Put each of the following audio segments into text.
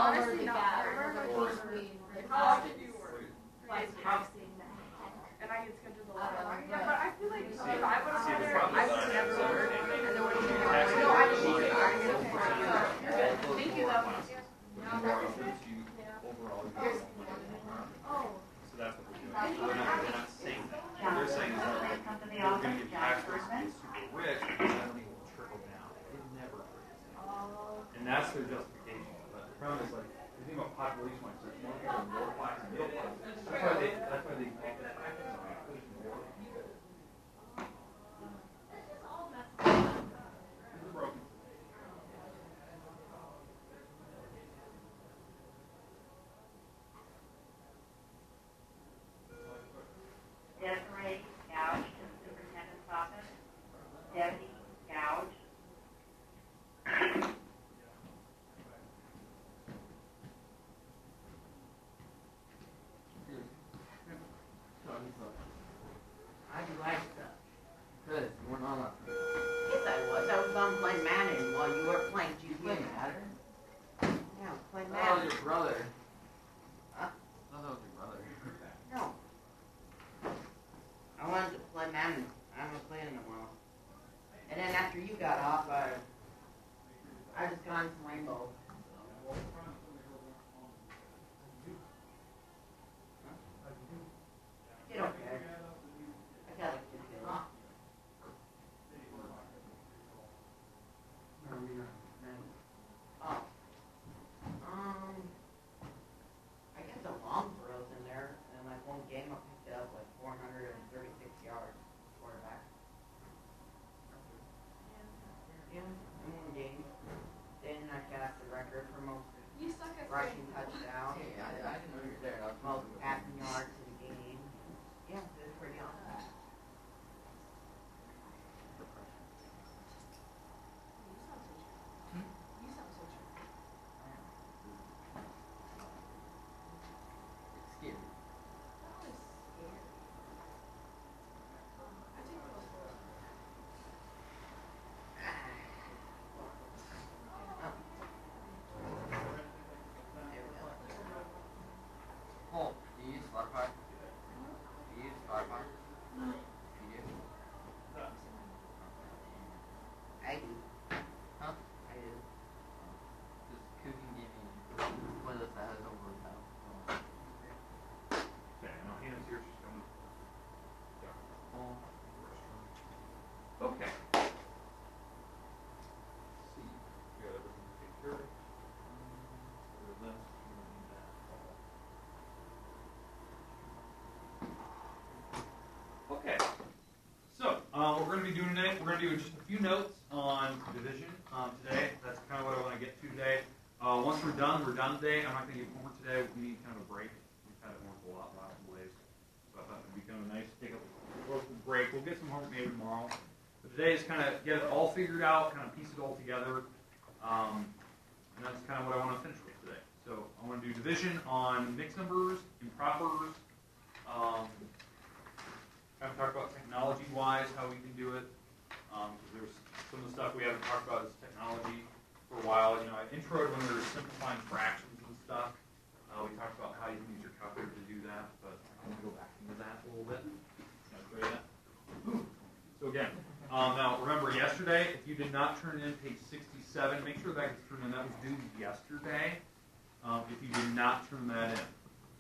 honestly not. How often do you work? Like texting the heck. And I get scheduled a lot. Yeah, but I feel like if I would have been there, I would never work. And then what do you do? No, I didn't need it. I didn't get it. You're good. Thank you, though. Oh. So that's what we're doing. They're not saying that. What they're saying is that we're going to get tax rates to be super rich, and suddenly it will trickle down. It never trickles down. And that's their justification. But the problem is, like, the thing about population-wise, there's more people in lower class and middle class. That's why they up the taxes on it. Push more people. This is broken. Desiree Gouge to the superintendent's office. Debbie Gouge. How'd you like stuff? Good. You weren't on last night. Yes, I was. I was on playing Madden while you were playing Play GTA. Madden? Yeah, playing I thought that was Madden. your brother. Huh? I thought that was your brother. No. I wanted to play Madden. I haven't played in a while. And then after you got off, I just got into Rainbow. Did okay. I got like 2 kills. Oh. I got the long throws in there, and like one game I picked up like 436 yards quarterback. Yeah, in one game. Then I got the record for most You suck at rushing touchdowns, Hey, I didn't know you were there. I was most passing yards in the game. Yeah, it was pretty awesome. It's scary. Oh, do you use Spotify? Do you use Spotify? You do? I do. Huh? I do. This cooking gaming playlist that has over 1,000. Okay, now Hannah's here. She's coming. Oh. Okay. Let's see. We got everything to take care of. The list, we don't need that. Okay. So, what we're going to be doing today, we're going to do just a few notes on division today. That's kind of what I want to get to today. Once we're done today. I'm not going to give homework today. We need kind of a break. We've had homework a lot last couple days. So I thought it would be kind of nice to take a little break. We'll get some homework maybe tomorrow. But today is kind of get it all figured out, kind of piece it all together. And that's kind of what I want to finish with today. So I want to do division on mixed numbers, impropers. Kind of talk about technology-wise, how we can do it. There's some of the stuff we haven't talked about is technology for a while. You know, I introed when we were simplifying fractions and stuff. We talked about how you can use your calculator to do that, but I want to go back into that a little bit. So again, now remember yesterday, if you did not turn in page 67, make sure that gets turned in. That was due yesterday. If you did not turn that in,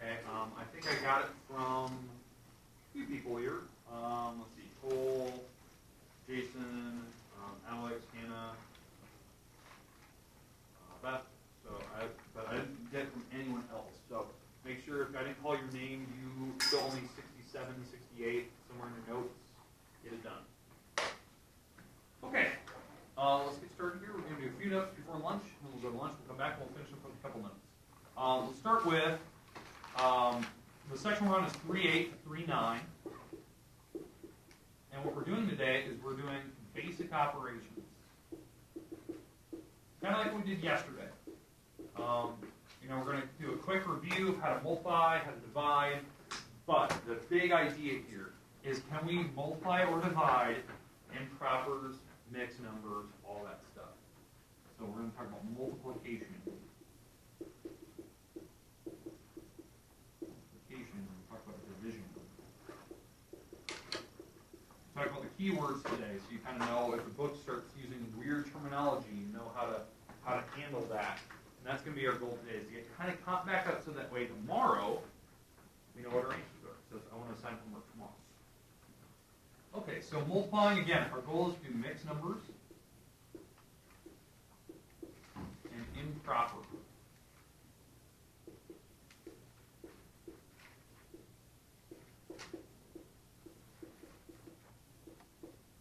okay. I think I got it from a few people here. Let's see, Cole, Jason, Alex, Hannah, Beth. But I didn't get it from anyone else. So make sure if I didn't call your name, you still only 67, 68 somewhere in your notes. Get it done. Okay. Let's get started here. We're going to do a few notes before lunch. Then we'll go to lunch. We'll come back. We'll finish up with a couple notes. We'll start with the section we're on is 3.8 to 3.9. And what we're doing today is we're doing basic operations. Kind of like we did yesterday. We're going to do a quick review of how to multiply, how to divide. But the big idea here is, can we multiply or divide impropers, mixed numbers, all that stuff. So we're going to talk about multiplication. keywords today, so you kind of know if the book starts using weird terminology, you know how to handle that. And that's going to be our goal today, is to get kind of caught back up so that way tomorrow we know what our answers are. So I want to assign homework tomorrow. Okay, so multiplying again, our goal is to do mixed numbers and improper.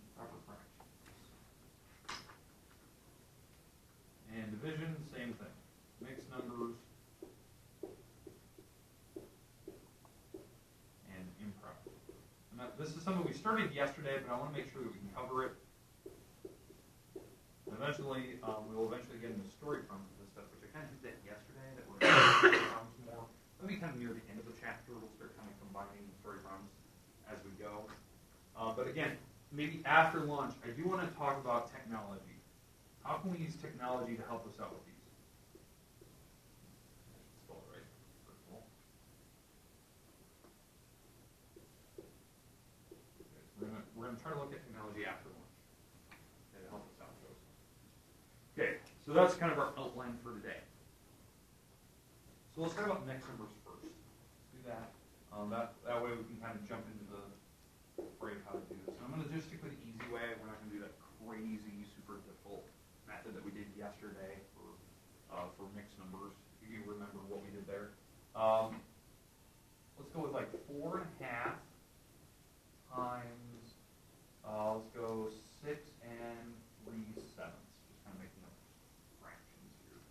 Improper fractions. And division, same thing. Mixed numbers and improper. Now, this is something we started yesterday, but I want to make sure that we can cover it. And eventually, we'll eventually get into story prompts and this stuff, which I kind of did that yesterday, that we're going to story prompts more. Maybe kind of near the end of the chapter, we'll start kind of combining story prompts as we go. But again, maybe after lunch, I do want to talk about technology. How can we use technology to help us out with these? Spell it right, first of all. Okay, so we're gonna try to look at technology after lunch, okay, to help us out with those. Okay, so that's kind of our outline for today. So let's talk about mixed numbers first. Let's do that. That way we can kind of jump into the fray of how to do this. And I'm going to just stick with the easy way. We're not going to do that crazy, super difficult method that we did yesterday for mixed numbers. If you remember what we did there. Let's go with like 4.5 times, let's go 6 and 3/7. Just kind of making up fractions here.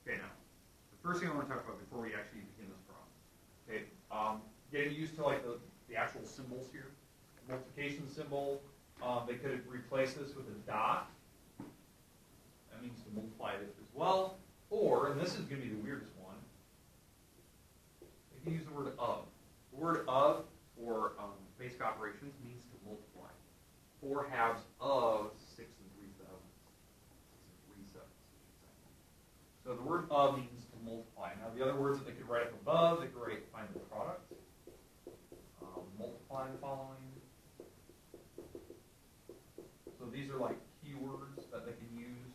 Okay, now, the first thing I want to talk about before we actually begin this problem. Okay, getting used to like the actual symbols here. Multiplication symbol, they could replace this with a dot. That means to multiply it as well. Or, and this is going to be the weirdest one, they can use the word of. The word of for basic operations means to multiply. 4 halves of 6 and 3/7. 6 and 3/7, I should say. So the word of means to multiply. Now the other words that they could write up above, they could find the product. Multiply the following. So these are like keywords that they can use.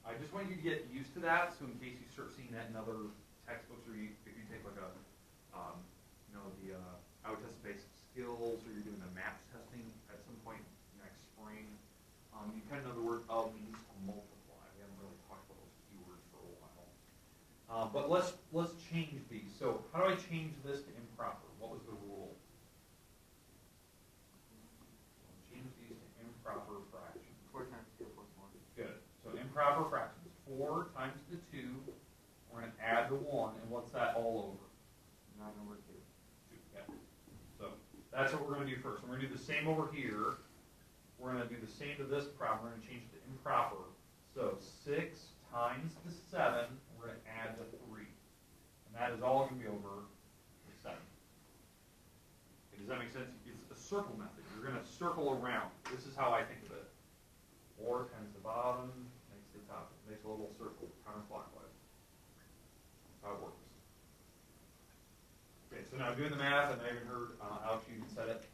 I just want you to get used to that, so in case you start seeing that in other textbooks, or if you take like a, the out test basic skills, or you're doing a math testing at some point next spring, you kind of know the word of means to multiply. We haven't really talked about those keywords for a while. But let's change these. So how do I change this to improper? What was the rule? Change these to improper fractions. 4 times 2 plus 1. Good. So improper fractions. 4 times the 2. We're going to add the 1. And what's that all over? 9 over 2. 2. Yeah. So that's what we're going to do first. We're going to do the same over here. We're going to do the same to this problem. We're going to change it to improper. So 6 times the 7. We're going to add the 3. And that is all going to be over the 7. Okay, does that make sense? It's a circle method. You're going to circle around. This is how I think of it. 4 times the bottom makes the top. It makes a little circle counterclockwise. That's how it works. Okay, so now doing the math, and I even heard Alex, you said it.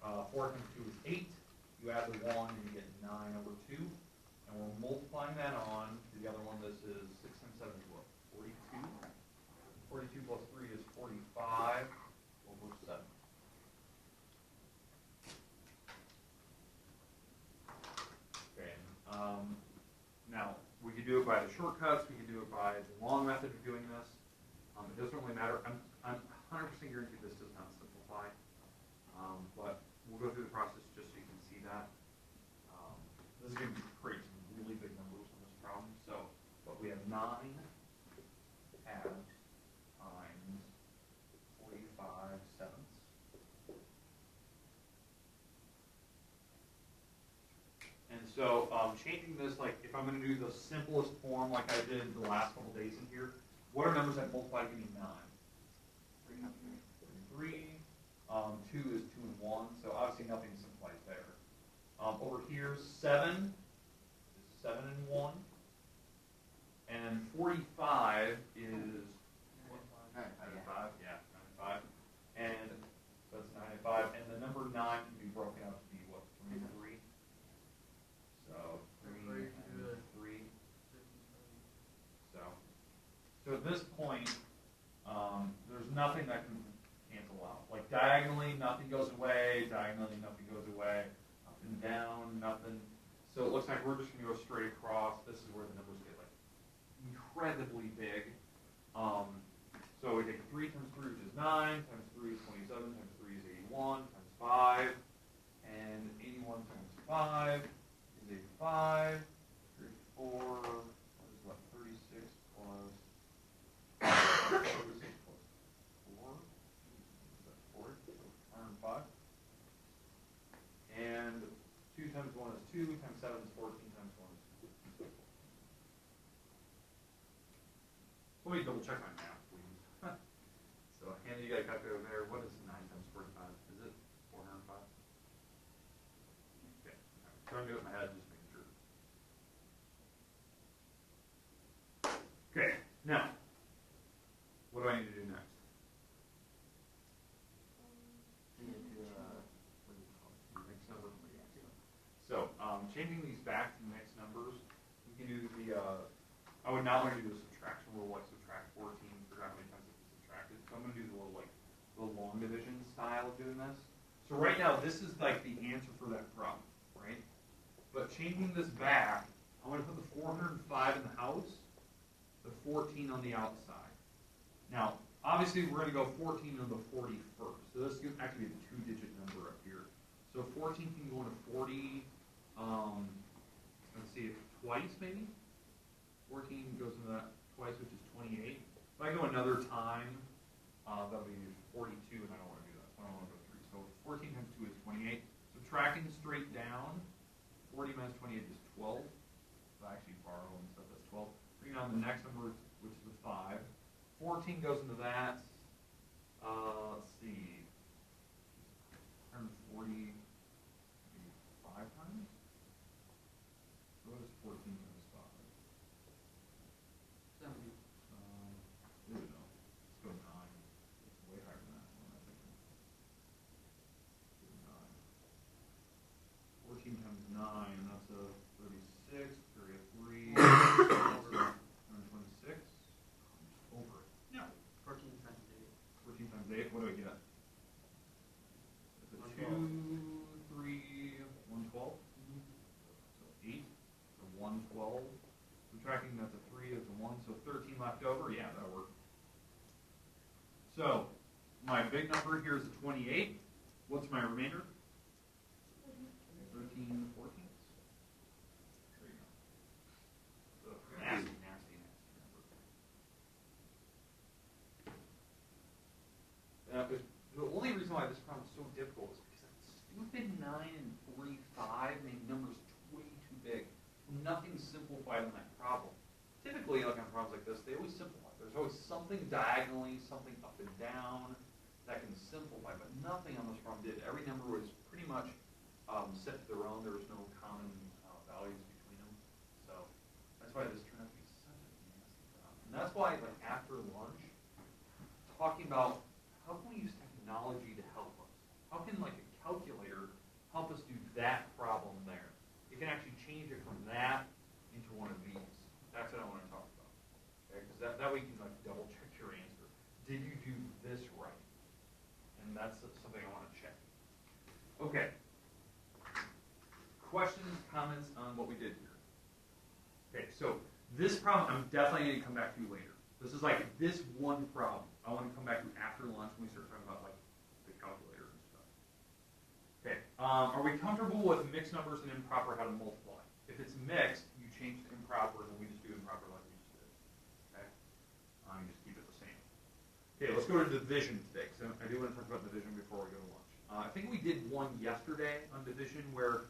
4 times 2 is 8. You add the 1, and you get 9 over 2. And we're multiplying that on to the other one. This is 6 times 7 is what? 42. 42 plus 3 is 45 over 7. Okay. Now, we could do it by the shortcuts. We could do it by the long method of doing this. It doesn't really matter. I'm 100% guaranteed this does not simplify. But we'll go through the process just so you can see that. This is going to create some really big numbers in this problem. So, but we have 9 halves times 45 sevenths. And so changing this, like if I'm going to do the simplest form like I did the last couple days in here, what are numbers that multiply to give me 9? 3. 2 is 2 and 1, so obviously nothing simplifies there. Over here, 7 is 7 and 1. And 45 is 4 and 5. So it looks like we're just going to go straight across. This is where the numbers get like incredibly big. So we take 3 times 3, which is 9, times 3 is 27, times 3 is 81, times 5, and 81 times 5 is 85, 34, what is what, 36 plus 36 plus 4, is that 4? So 105. And 2 times 1 is 2, times 7 is 14, times 1 is 2. Let me double check my math, please. So, Hannah, you got a calculator over there. What is 9 times 45? Is it 405? Okay. I'm trying to do it in my head, just making sure. Okay, now, what do I need to do next? We need to, what do you call it? Mix number. So, changing these back to mixed numbers, we can do the, I would not want to do the subtraction rule, like subtract 14, forgot how many times it was subtracted. So I'm going to do the little, like, the long division style of doing this. So right now, this is like the answer for that problem, right? But changing this back, I want to put the 405 in the house, the 14 on the outside. Now, obviously, we're going to go 14 on the 41st. So this can actually be a 2-digit number up here. So 14 can go into 40, let's see, twice maybe? 14 goes into that twice, which is 28. If I go another time, that'll be 42, and I don't want to do that. So I don't want to go 3. So 14 times 2 is 28. Subtracting straight down, 40 minus 28 is 12. So I actually borrow and stuff, that's 12. Bring down the next number, which is a 5. 14 goes into that. Let's see. 140. 5 times? So what is 14 times 5? 70. I don't know. Let's go 9. It's way higher than that. What am I thinking? 9. 14 times 9, that's a 36, 33, 126. I'm just over it. No. 14 times 8. 14 times 8, what do I get? It's a 2, 3, 112. So 8, so 112. Subtracting that's a 3, that's a 1, so 13 left over. Yeah, that'll work. So my big number here is a 28. What's my remainder? 13 14. There you go. So nasty, nasty, nasty number. The only reason why this problem is so difficult is because that stupid 9 and 45 make numbers way too big. Nothing simplified on that problem. Typically, like on problems like this, they always simplify. There's always something diagonally, something up and down that can simplify, but nothing on this problem did. Every number was pretty much set to their own. There was no common values between them. So that's why this turned out to be such a nasty problem. And that's why, like after lunch, talking about how can we use technology to help us? How can like a calculator help us do that problem there? It can actually change it from that into one of these. That's what I want to talk about. Okay, because that way you can like double check your answer. Did you do this right? And that's something I want to check. Okay. Questions, comments on what we did here? Okay, so this problem I'm definitely going to come back to later. This is like this one problem. I want to come back to after lunch when we start talking about like the calculator and stuff. Okay, are we comfortable with mixed numbers and improper how to multiply? If it's mixed, you change to improper, then we just do improper like we just did. Okay, you just keep it the same. Okay, let's go to division today. So I do want to talk about division before we go to lunch. I think we did one yesterday on division where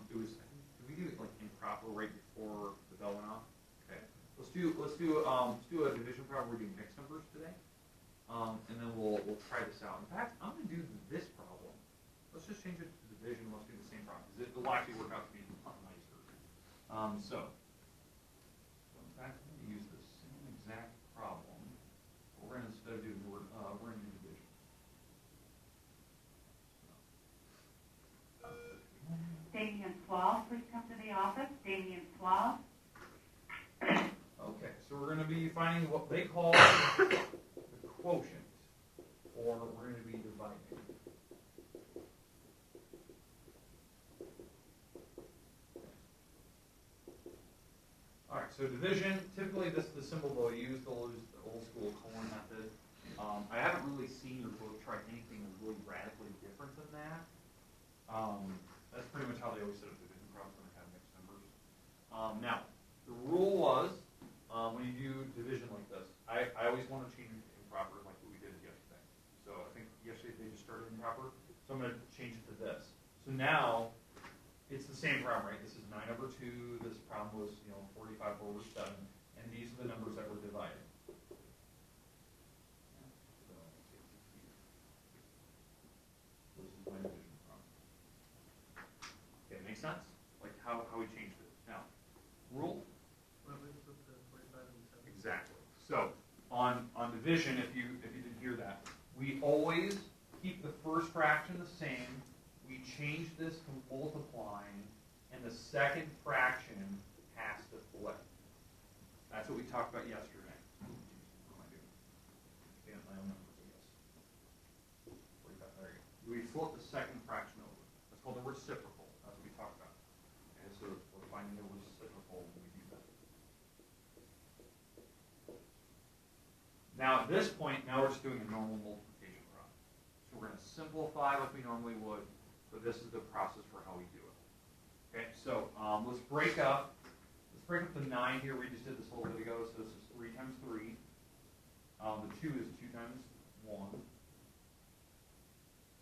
it was. I think, did we do it like improper right before the bell went off? Okay, let's do a division problem. We're doing mixed numbers today, and then we'll try this out. In fact, I'm going to do this problem. Let's just change it to division. Let's do the same problem because it will actually work out to be a lot nicer. So in fact, I'm going to use the same exact problem. We're going to instead of doing we're going to do division. Damien Slaw, please come to the office. Damien Slaw. Okay, so we're going to be finding what they call the quotient, or we're going to be dividing. so division, typically this is the symbol they'll use the old school colon method. I haven't really seen your book try anything really radically different than that. That's pretty much how they always set up division problems when they have mixed numbers. Now, the rule was, when you do division like this, I always want to change it to improper like what we did yesterday. So I think yesterday they just started improper, so I'm going to change it to this. So now, it's the same problem, right? This is 9 over 2, this problem was, 45 over 7, and these are the numbers that were divided. So, this is my division problem. Okay, make sense? Like how we changed it. Now, rule? Exactly. So, on division, if you didn't hear that, we always keep the first fraction the same. We change this to multiplying, and the second fraction has to flip. That's what we talked about yesterday. What am I doing? Looking at my own numbers, I guess. There you go. We flip the second fraction over. That's called the reciprocal. That's what we talked about. And so we're finding the reciprocal when we do that. Now at this point, now we're just doing a normal multiplication problem. So we're going to simplify like we normally would. So this is the process for how we do it. Okay, so let's break up the 9 here. We just did this a little bit ago. So this is 3 times 3. The 2 is 2 times 1.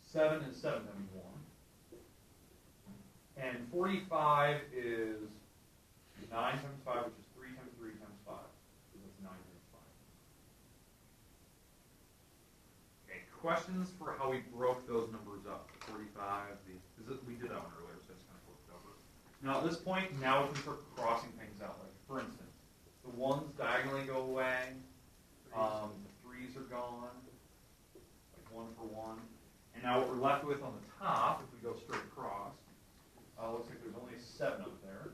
7 is 7 times 1. And 45 is 9 times 5, which is 3 times 3 times 5. So that's 9 times 5. Okay, questions for how we broke those numbers up? 45, we did that one earlier, so it's kind of flipped over. Now at this point, now we can start crossing things out. Like for instance, the 1s diagonally go away, the 3s are gone, like 1 for 1. And now what we're left with on the top, if we go straight across, looks like there's only 7 up there.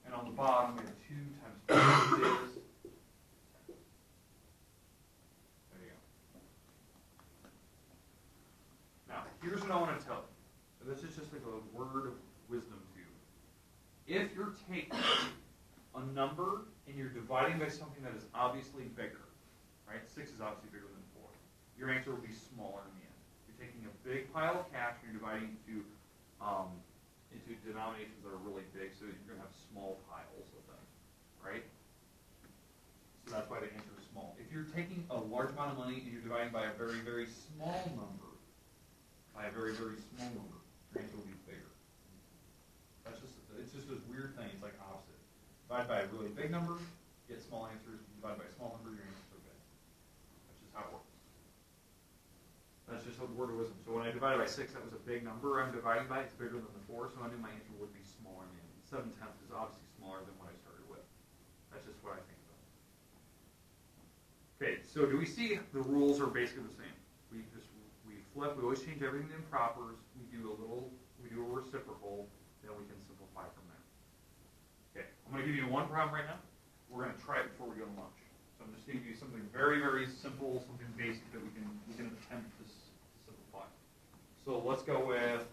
And on the bottom, we have 2 times 4 is. There you go. Now, here's what I want to tell you. So this is just like a word of wisdom to you. If you're taking a number and you're dividing by something that is obviously bigger, right? 6 is obviously bigger than 4. Your answer will be smaller in the end. You're taking a big pile of cash and you're dividing into denominations that are really big, so you're going to have small piles of them, right? So that's why the answer is small. If you're taking a large amount of money and you're dividing by a very, very small number, your answer will be bigger. It's just this weird thing. It's like opposite. Divide by a really big number, get small answers. Divide by a small number, your answers are big. That's just how it works. That's just a word of wisdom. So when I divided by 6, that was a big number I'm dividing by. It's bigger than the 4, so I knew my answer would be smaller than 7/10 is obviously smaller than what I started with. That's just what I think about. Okay, so do we see the rules are basically the same? We flip. We always change everything to impropers. We do a reciprocal. Then we can simplify from there. Okay, I'm going to give you one problem right now. We're going to try it before we go to lunch. So I'm just going to give you something very, very simple, something basic that we can attempt to simplify. So let's go with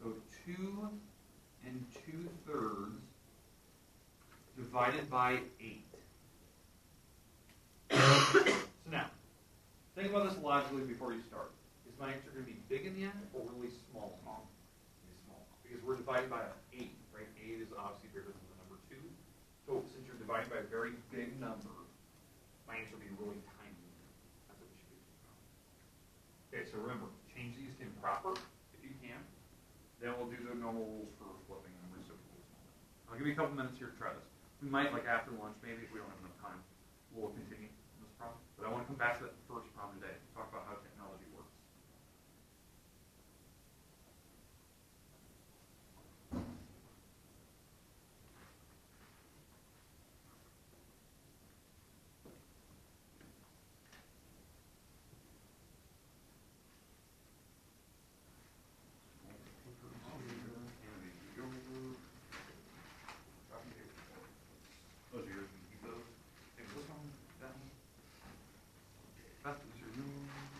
so 2 2/3 divided by 8. So now, think about this logically before you start. Is my answer going to be big in the end or really small? Really small. Because we're dividing by 8, right? 8 is obviously bigger than the number 2. So since you're dividing by a very big number, my answer will be really tiny. That's what we should be thinking about. Okay, so remember, change these to improper if you can. Then we'll do the normal rules for flipping and reciprocals. I'll give you a couple minutes here to try this. We might, like after lunch, maybe if we don't have enough time, we'll continue this problem. But I want to come back to that first problem today. Talk about how technology works. Those are yours. You keep those. Take this one, that one. Beth, these are yours.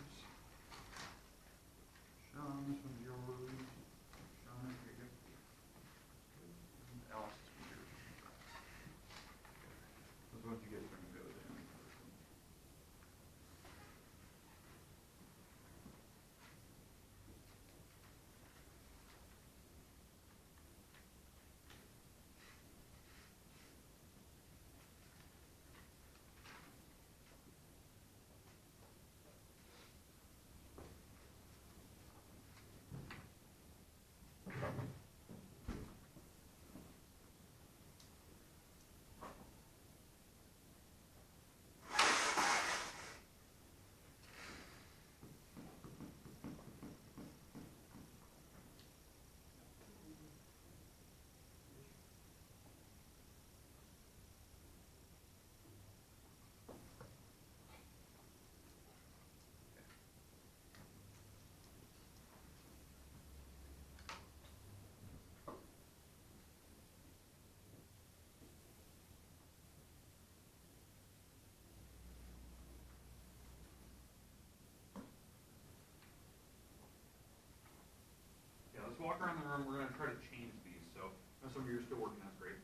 some of you are still working. That's great.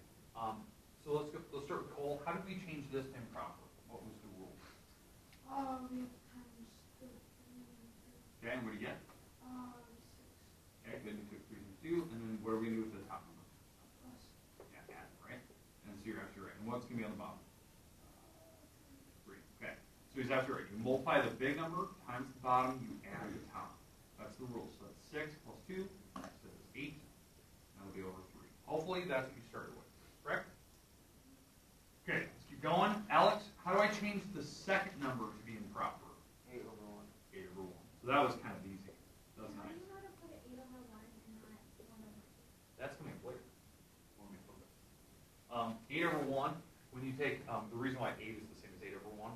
So let's start with Cole. How did we change this to improper? What was the rule? Okay, and what do you get? 6. Okay, then we took 3 times 2, and then what are we going to do with the top number? Yeah, add, right? And so you're absolutely right. And what's going to be on the bottom? 3. Okay, so he's absolutely right. You multiply the big number times the bottom, you add the top. That's the rule. So that's 6 plus 2, so that's 8. That'll be over 3. Hopefully that's what you started with, correct? Okay, let's keep going. Alex, how do I change the second number to be improper? 8 over 1. 8 over 1. So that was kind of easy. That was nice. That's coming up later. 8 over 1, when you take, the reason why 8 is the same as 8 over 1,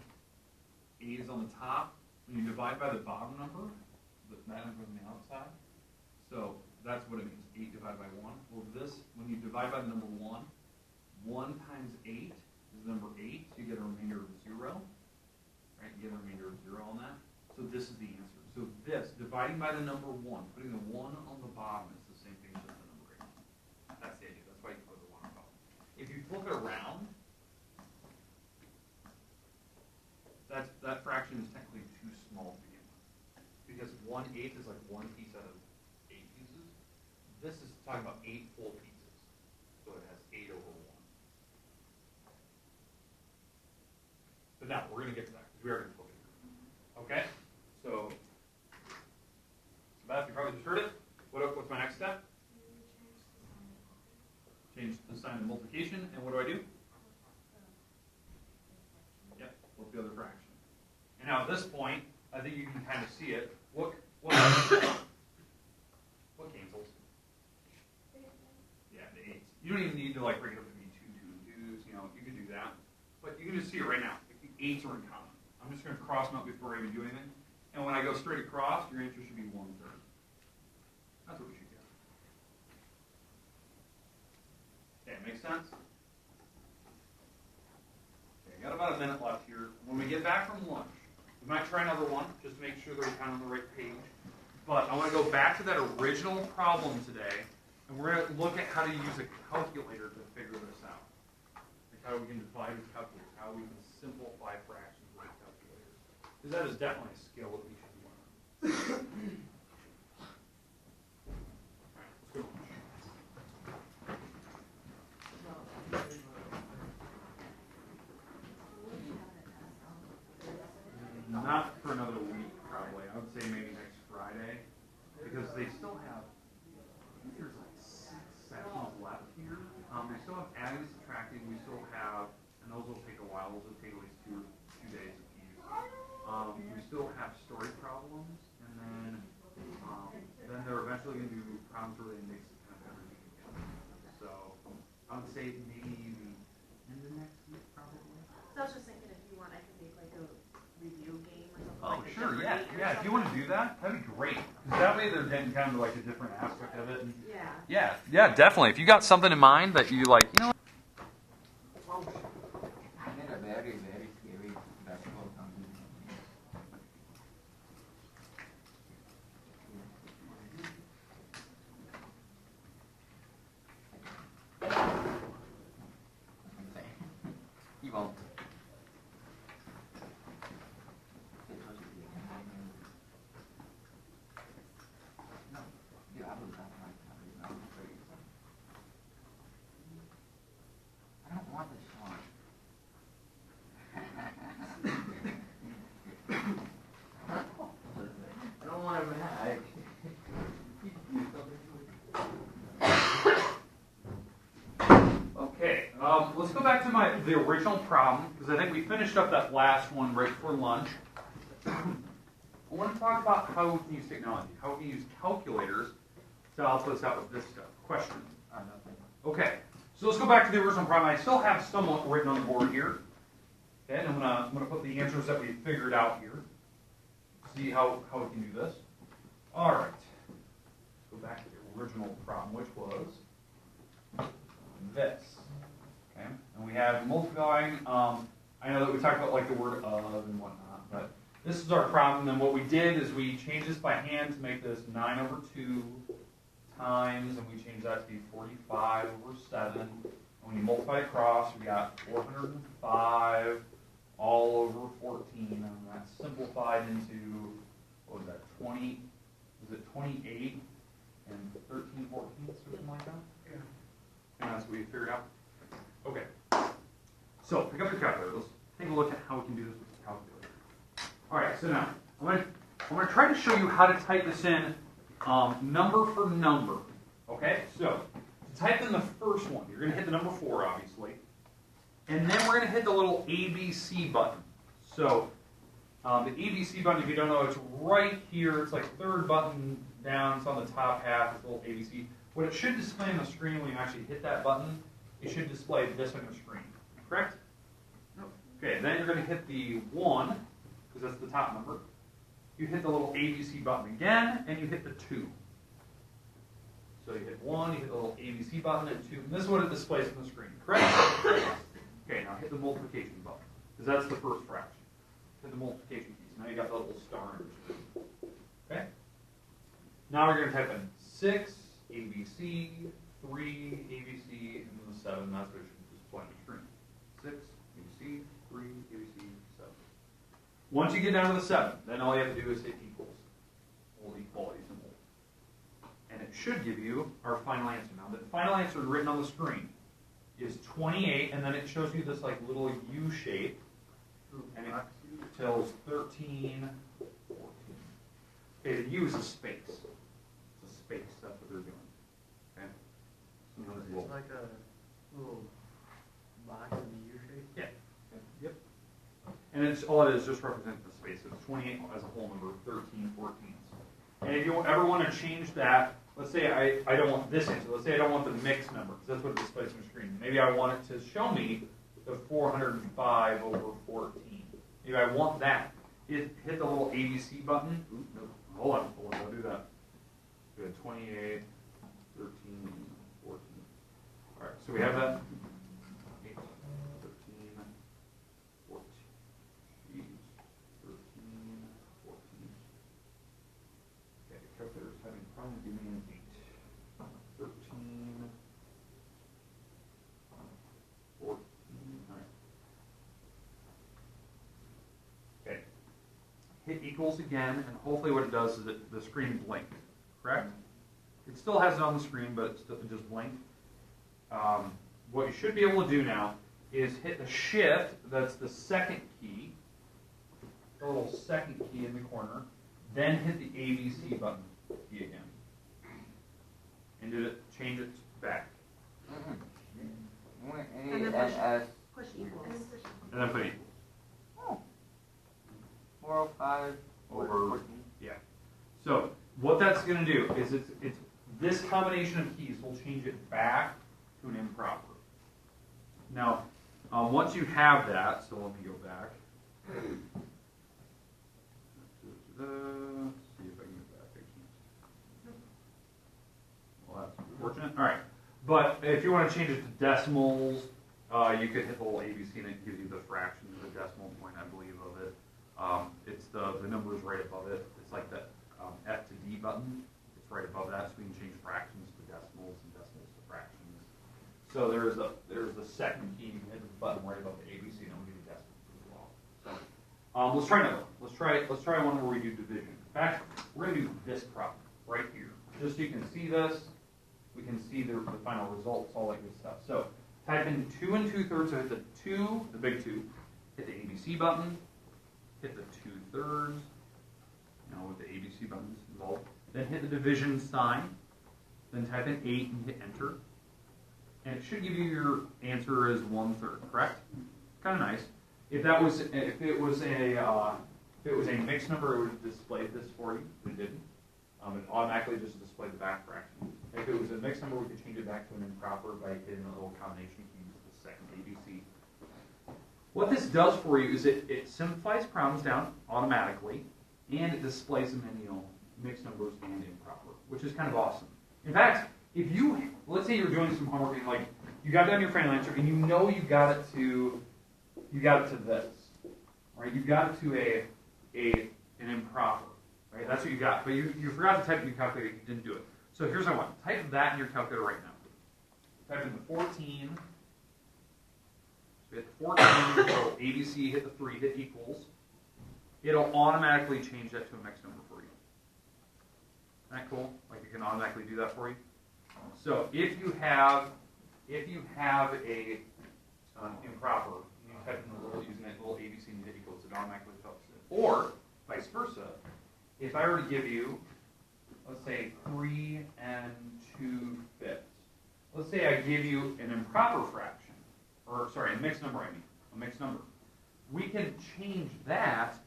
8 is on the top. When you divide by the bottom number, that number on the outside, so that's what it means, 8 divided by 1. Well, this, when you divide by the number 1, 1 times 8 is the number 8, so you get a remainder of 0, right? You get a remainder of 0 on that. So this is the answer. So this, dividing by the number 1, putting the 1 on the bottom is the same thing as the number 8. That's the idea. That's why you put the 1 on top. If you flip it around, that fraction is technically too small to begin with. Because 1/8 is like 1 piece out of 8 pieces. This is talking about 8 full pieces. So it has 8 over 1. But now, we're going to get to that, because we are going to flip it here. Okay? So Beth, you probably just heard it. What's my next step? Change the sign of multiplication, and what do I do? Yep, flip the other fraction. And now at this point, I think you can kind of see it. What cancels? Yeah, the 8s. You don't even need to like break it up to be 2, 2, and 2s. You know, you can do that. But you can just see it right now. The 8s are in common. I'm just going to cross them out before I even do anything. And when I go straight across, your answer should be 1/3. That's what we should get. Okay, makes sense? Okay, got about a minute left here. When we get back from lunch, we might try another one, just to make sure that we're kind of on the right page. But I want to go back to that original problem today, and we're going to look at how to use a calculator to figure this out. Like how we can divide with calculators, how we can simplify fractions with calculators. Because that is definitely a skill that we should learn. Not for another week, probably. I would say maybe next Friday, because they still have, I think there's like 6 sections left here. We still have adding and subtracting. We still have, and those will take a while. Those will take at least 2 days of use. We still have story problems, and then they're eventually going to do problems where they mix kind of everything together. So I would say maybe the end of next week, probably. So I was just thinking if you want, I could make like a review game or something. Oh, like sure, a yeah. Jeopardy or Yeah, if you want to do that, that'd be great. Because that way they're getting kind of like a different aspect of it. And yeah, definitely. If you got something in mind that you like, you know. I made a very, very scary basketball company. He won't. No, yeah, I was not like that. I don't want this song. I don't want him back. Okay, let's go back to the original problem, because I think we finished up that last one right before lunch. I want to talk about how we can use technology, how we can use calculators to help us out with this stuff. Question? Nothing. Okay, so let's go back to the original problem. I still have somewhat written on the board here. Okay, and I'm gonna put the answers that we figured out here. See how we can do this. All right. Let's go back to the original problem, which was this. Okay, and we have multiplying. I know that we talked about like the word of and whatnot, but this is our problem. And what we did is we changed this by hand to make this 9/2 times, and we change that to be 45 over 7. And when you multiply across, we got 405 all over 14. And that's simplified into, what was that, 20, was it 28 and 13 fourteenths, something like that? Yeah. And that's what we figured out. Okay. So, pick up your calculator. Let's take a look at how we can do this with the calculator. All right, so now, I'm going to try to show you how to type this in number for number. Okay, so to type in the first one, you're going to hit the number 4, obviously. And then we're going to hit the little ABC button. So the ABC button, if you don't know, it's right here. It's like third button down. It's on the top half. It's a little ABC. What it should display on the screen when you actually hit that button, it should display this on the screen. Correct? Okay, then you're going to hit the 1, because that's the top number. You hit the little ABC button again, and you hit the 2. So you hit 1, you hit the little ABC button, and 2. And this is what it displays on the screen, correct? Okay, now hit the multiplication button, because that's the first fraction. Hit the multiplication key. So now you got the little star on your screen. Okay? Now we're going to type in 6, ABC, 3, ABC, and then the 7. That's what it should display on the screen. 6, ABC, 3, ABC, 7. Once you get down to the 7, then all you have to do is hit equals. Old equality symbol. And it should give you our final answer. Now, the final answer written on the screen is 28, and then it shows you this like little U shape, and it tells 13, 14. Okay, the U is a space. It's a space. That's what they're doing. Okay. So It's like a little box in the U shape. yeah. Yep. And it's all it is, just represents the space. It's 28 as a whole number, 13 14ths. And if you ever want to change that, let's say I don't want this answer. Let's say I don't want the mixed number, because that's what it displays on the screen. Maybe I want it to show me the 405 over 14. Maybe I want that. Hit the little ABC button. Ooh, no, hold on, I'll do that. Good, 28, 13, 14. All right, so we have that. 8, 13, 14. 13, 14. Okay, the calculator's having a problem giving me an 8. 13, 14. All right. Okay. Hit equals again, and hopefully what it does is that the screen blinked. Correct? It still has it on the screen, but it just blinked. What you should be able to do now is hit the shift, that's the second key, the little second key in the corner, then hit the ABC button key again. And change it back. And then push equals. And then put equals. Oh. 405 Over 14. Yeah. So what that's going to do is it's this combination of keys will change it back to an improper. Now, once you have that, so let me go back. See if I can get back. I can't. Well, that's unfortunate. All right. But if you want to change it to decimals, you could hit the little ABC and it gives you the fraction of the decimal point, I believe, of it. It's the numbers right above it. It's like the F to D button. It's right above that, so we can change fractions to decimals and decimals to fractions. So there's the second key. You can hit the button right above the ABC, and it'll give you decimals as well. So let's try another one. Let's try one where we do division. In fact, we're gonna do this problem right here, just so you can see this. We can see the final results, all that good stuff. So type in 2 2/3. So hit the 2, the big 2. Hit the ABC button. Hit the 2/3. Now with the ABC buttons involved. Then hit the division sign. Then type in 8 and hit enter. And it should give you your answer as 1/3. Correct? Kind of nice. If it was a mixed number, it would display this for you. But it didn't. It automatically just displayed the back fraction. If it was a mixed number, we could change it back to an improper by hitting a little combination key with the second ABC. What this does for you is it simplifies problems down automatically, and it displays them in mixed numbers and improper, which is kind of awesome. In fact, if let's say you're doing some homework and like you got down your final answer and you got it to this, right? You got it to an improper, right? That's what you got, but you forgot to type in your calculator. You didn't do it. So here's what I want. Type that in your calculator right now. Type in the 14. So hit the 14, so ABC, hit the 3, hit equals. It'll automatically change that to a mixed number for you. Isn't that cool? Like it can automatically do that for you. So if you have a improper, you type in the little using that little ABC and hit equals, it automatically fills it. Or vice versa. If I were to give you, let's say 3 2/5. Let's say I give you an improper fraction, or sorry, a mixed number. A mixed number. We can change that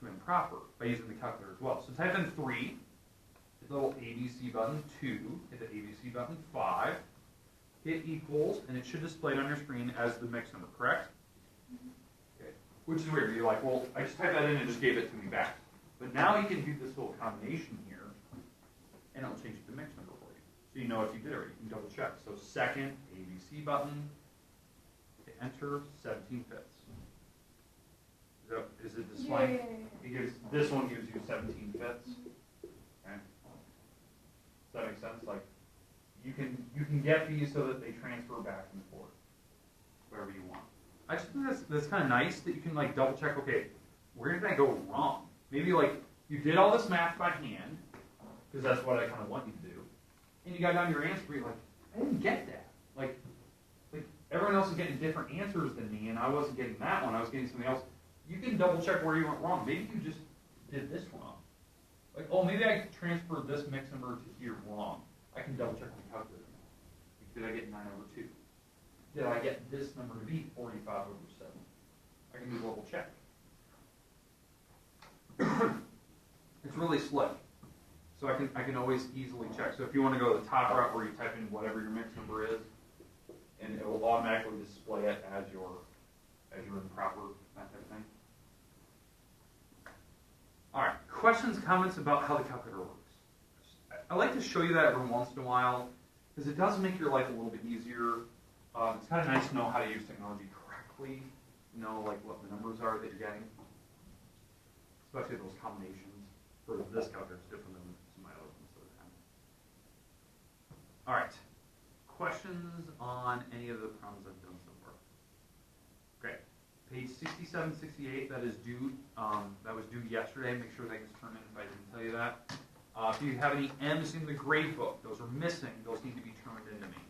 to improper by using the calculator as well. So type in 3, hit the little ABC button, 2, hit the ABC button, 5, hit equals, and it should display it on your screen as the mixed number, correct? Okay. Which is weird. You're like, well, I just typed that in and just gave it to me back. But now you can do this little combination here, and it'll change it to mixed number for you. So you know if you did it right. You can double check. So second ABC button, hit enter, 17/5. Is it displaying? It gives, this one gives you 17/5. Okay. Does that make sense? Like you can get these so that they transfer back and forth, wherever you want. I just think that's kind of nice that you can like double check. Okay, where did I go wrong? Maybe like you did all this math by hand, because that's what I kind of want you to do, and you got down your answer, you're like, I didn't get that. Like everyone else is getting different answers than me, and I wasn't getting that one. I was getting something else. You can double check where you went wrong. Maybe you just did this wrong. Like, oh, maybe I transferred this mixed number to here wrong. I can double check my calculator. Did I get 9/2? Did I get this number to be 45/7? I can do a double check. It's really slick. So I can always easily check. So if you want to go to the top route where you type in whatever your mixed number is, and it will automatically display it as your improper, that type of thing. All right, questions, comments about how the calculator works? I like to show you that every once in a while because it does make your life a little bit easier. It's kind of nice to know how to use technology correctly, know like what the numbers are that you're getting, especially those combinations. For this calculator, it's different than some of my other ones that I've had. All right, questions on any of the problems I've done so far? Great. Page 67, 68, that is due. That was due yesterday. Make sure that gets turned in if I didn't tell you that. If you have any M's in the grade book, those are missing. Those need to be turned into me.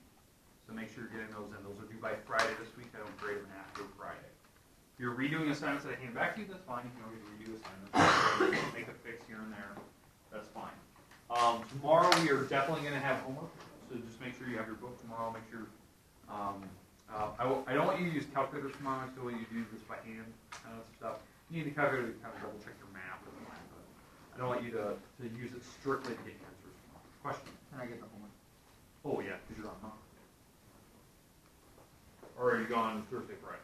So make sure you're getting those in. Those are due by Friday this week. I don't grade them after Friday. If you're redoing assignments that I hand back to you, that's fine. You can always redo assignments. Make a fix here and there. That's fine. Tomorrow we are definitely going to have homework. So just make sure you have your book tomorrow. Make sure. I don't want you to use calculators tomorrow. I still want you to do this by hand and that stuff. You need the calculator to kind of double check your math and all that, but I don't want you to use it strictly to get answers tomorrow. Question? Can I get the homework? Oh yeah, because you're on, huh? Or are you gone Thursday, Friday?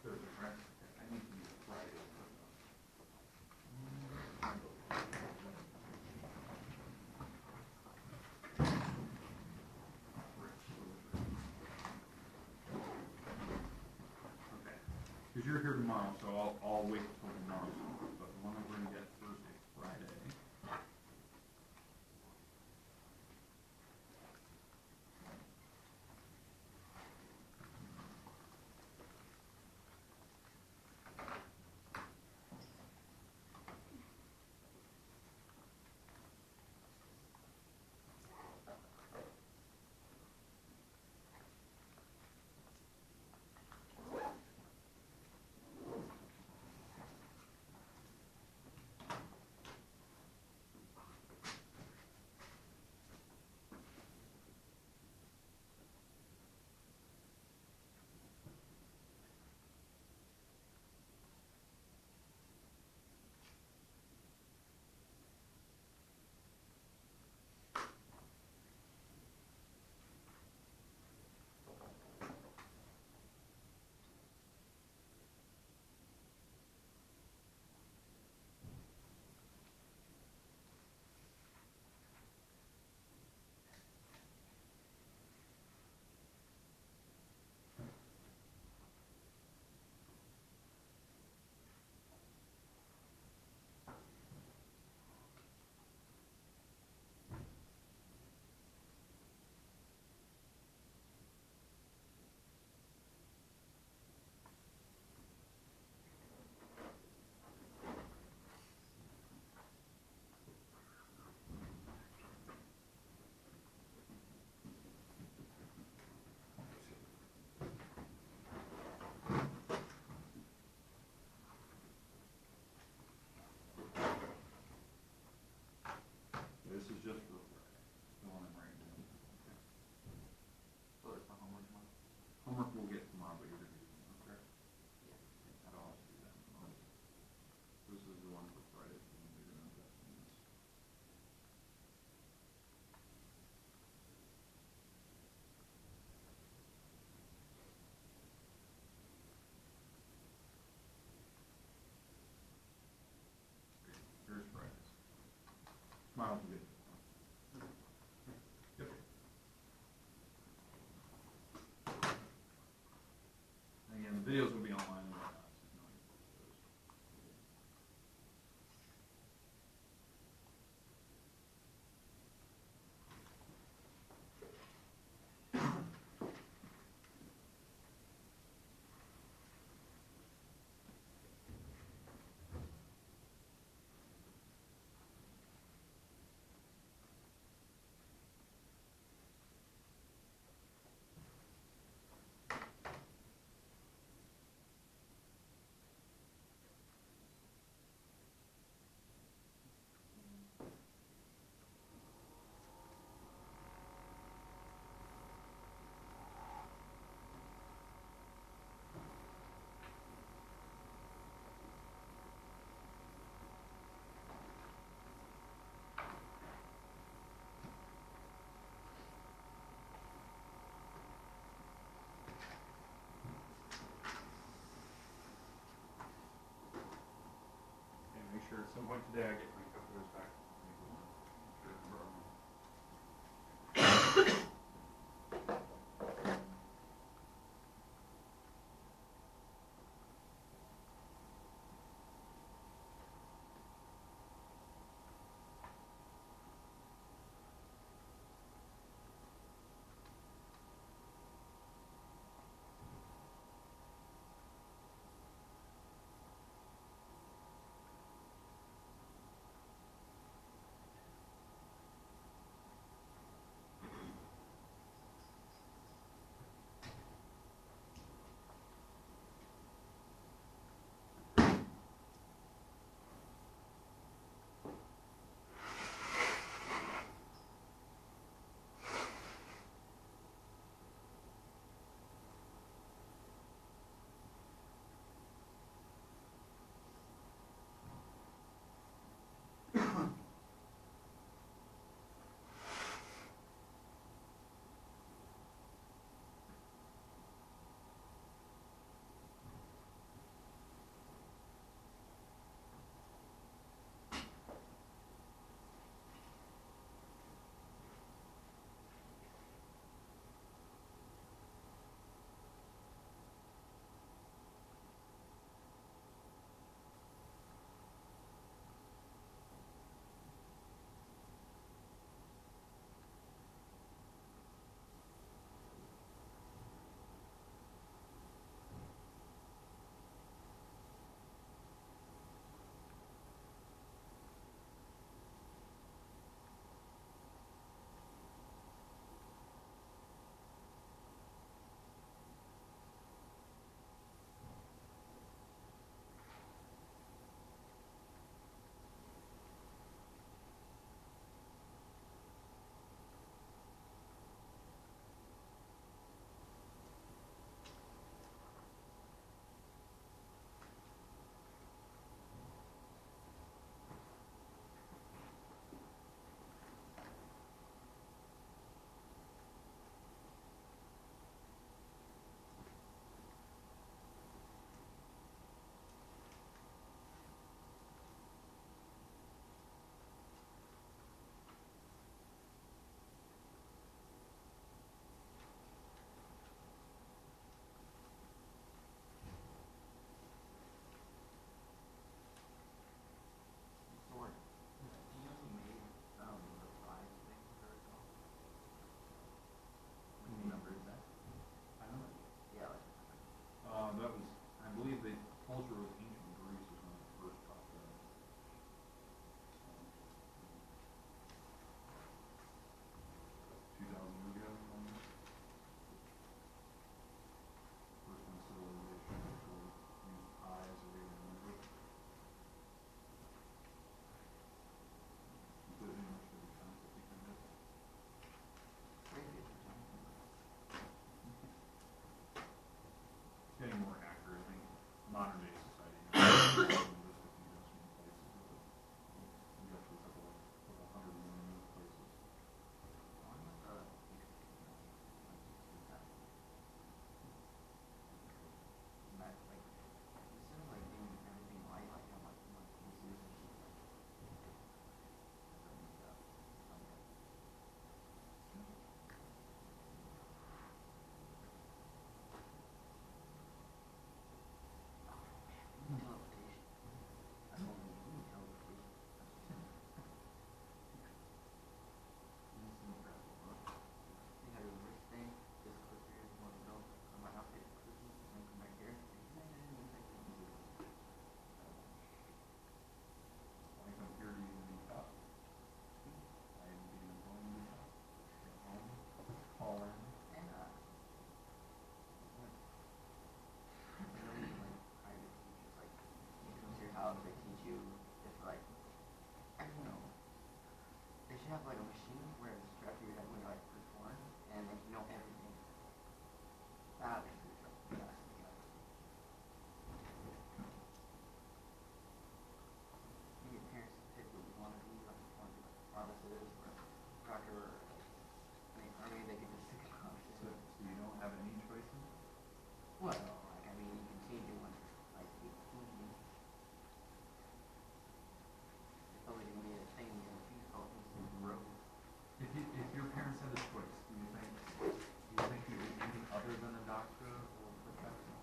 Thursday, Friday. I need to use Friday. Okay. Because you're here tomorrow, so I'll wait until tomorrow. But the one that we're going to get Thursday, Friday. Smile and good. Yep. And again, the videos will be online and whatnot. So you know, and make sure at some point today I get my cup holders back. should have like a machine where it's strapped to your head when you're like first born, and like you know everything. That would be the best thing ever. Maybe your parents pick what you want to be, like you want to be like a pharmacist or a doctor or or maybe they could just stick it on. So you don't have any choices? Well, like I mean, you can change it when like 18. It's only gonna be a thing you're gonna choose called instant growth. If your parents had a choice, do you think you would do anything other than a doctor or professional?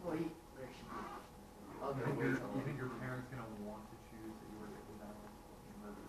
Well, there should be other You ways. think your parents gonna want to choose that you were taking down and murder?